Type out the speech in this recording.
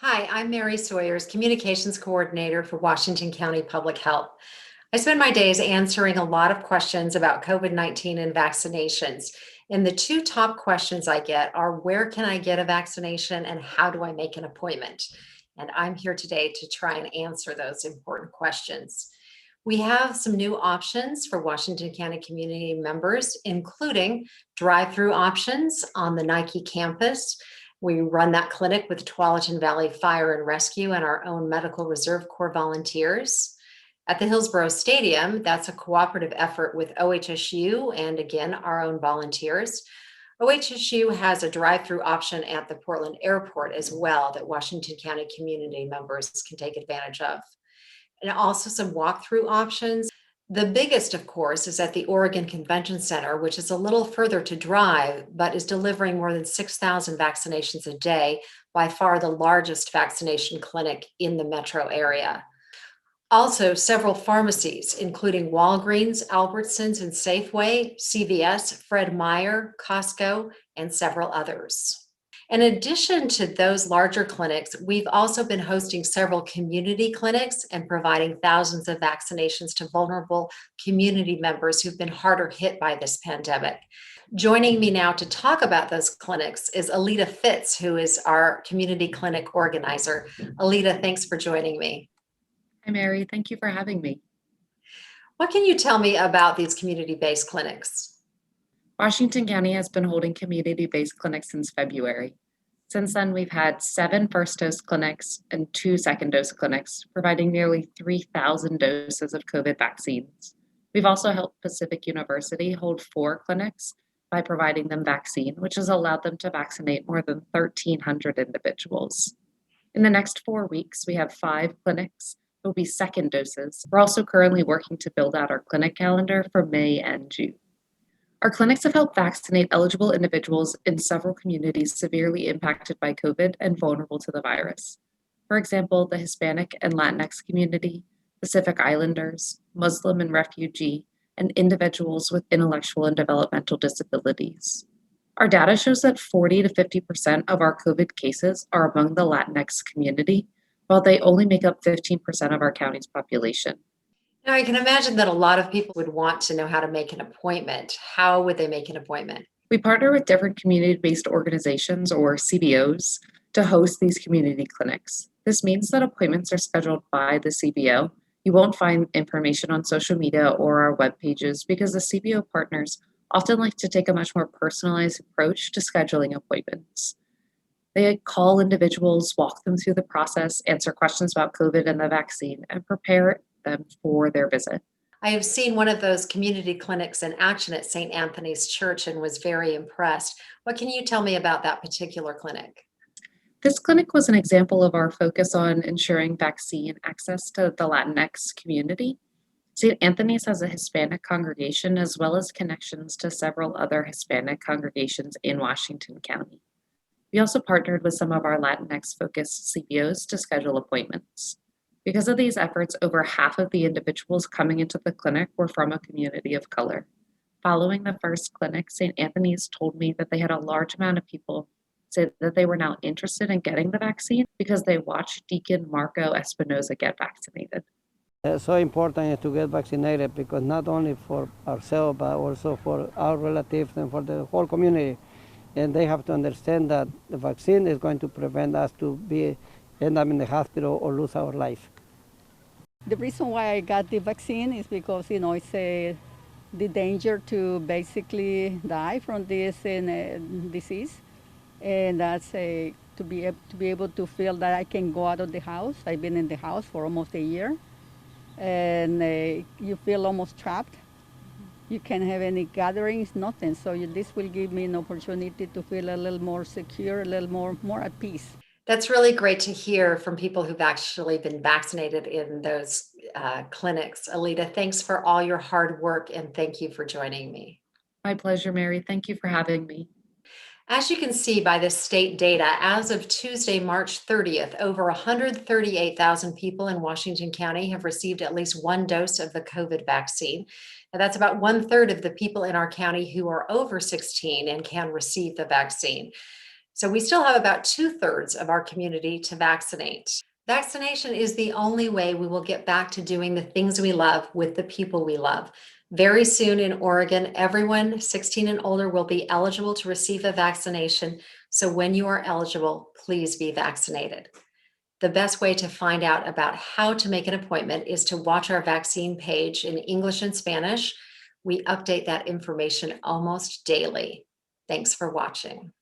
Hi, I'm Mary Sawyers, Communications Coordinator for Washington County Public Health. I spend my days answering a lot of questions about COVID-19 and vaccinations. And the two top questions I get are where can I get a vaccination and how do I make an appointment? And I'm here today to try and answer those important questions. We have some new options for Washington County community members, including drive-through options on the Nike campus. We run that clinic with Tualatin Valley Fire and Rescue and our own Medical Reserve Corps volunteers. At the Hillsborough Stadium, that's a cooperative effort with OHSU and again, our own volunteers. OHSU has a drive-through option at the Portland Airport as well that Washington County community members can take advantage of. And also some walkthrough options. The biggest, of course, is at the Oregon Convention Center, which is a little further to drive, but is delivering more than 6,000 vaccinations a day, by far the largest vaccination clinic in the metro area. Also, several pharmacies, including Walgreens, Albertsons, and Safeway, CVS, Fred Meyer, Costco, and several others. In addition to those larger clinics, we've also been hosting several community clinics and providing thousands of vaccinations to vulnerable community members who've been harder hit by this pandemic. Joining me now to talk about those clinics is Alita Fitz, who is our community clinic organizer. Alita, thanks for joining me. Hi, Mary. Thank you for having me. What can you tell me about these community-based clinics? Washington County has been holding community-based clinics since February. Since then, we've had 7 first-dose clinics and 2 second-dose clinics, providing nearly 3,000 doses of COVID vaccines. We've also helped Pacific University hold 4 clinics by providing them vaccine, which has allowed them to vaccinate more than 1,300 individuals. In the next 4 weeks, we have 5 clinics. Will be second doses. We're also currently working to build out our clinic calendar for May and June. Our clinics have helped vaccinate eligible individuals in several communities severely impacted by COVID and vulnerable to the virus. For example, the Hispanic and Latinx community, Pacific Islanders, Muslim and refugee, and individuals with intellectual and developmental disabilities. Our data shows that 40 to 50% of our COVID cases are among the Latinx community, while they only make up 15% of our county's population. Now, I can imagine that a lot of people would want to know how to make an appointment. How would they make an appointment? We partner with different community-based organizations, or CBOs, to host these community clinics. This means that appointments are scheduled by the CBO. You won't find information on social media or our web pages because the CBO partners often like to take a much more personalized approach to scheduling appointments. They call individuals, walk them through the process, answer questions about COVID and the vaccine, and prepare them for their visit. I have seen one of those community clinics in action at St. Anthony's Church and was very impressed. What can you tell me about that particular clinic? This clinic was an example of our focus on ensuring vaccine access to the Latinx community. St. Anthony's has a Hispanic congregation as well as connections to several other Hispanic congregations in Washington County. We also partnered with some of our Latinx-focused CBOs to schedule appointments. Because of these efforts, over half of the individuals coming into the clinic were from a community of color. Following the first clinic, St. Anthony's told me that they had a large amount of people say that they were now interested in getting the vaccine because they watched Deacon Marco Espinoza get vaccinated. It's so important to get vaccinated because not only for ourselves, but also for our relatives and for the whole community. And they have to understand that the vaccine is going to prevent us to end up in the hospital or lose our life. The reason why I got the vaccine is because, it's the danger to basically die from this disease. And that's to be able to feel that I can go out of the house. I've been in the house for almost a year. And you feel almost trapped. You can't have any gatherings, nothing. So this will give me an opportunity to feel a little more secure, a little more at peace. That's really great to hear from people who've actually been vaccinated in those clinics. Alita, thanks for all your hard work and thank you for joining me. My pleasure, Mary. Thank you for having me. As you can see by the state data, as of Tuesday, March 30th, over 138,000 people in Washington County have received at least one dose of the COVID vaccine. Now, that's about 1/3 of the people in our county who are over 16 and can receive the vaccine. So we still have about 2/3 of our community to vaccinate. Vaccination is the only way we will get back to doing the things we love with the people we love. Very soon in Oregon, everyone 16 and older will be eligible to receive a vaccination. So when you are eligible, please be vaccinated. The best way to find out about how to make an appointment is to watch our vaccine page in English and Spanish. We update that information almost daily. Thanks for watching.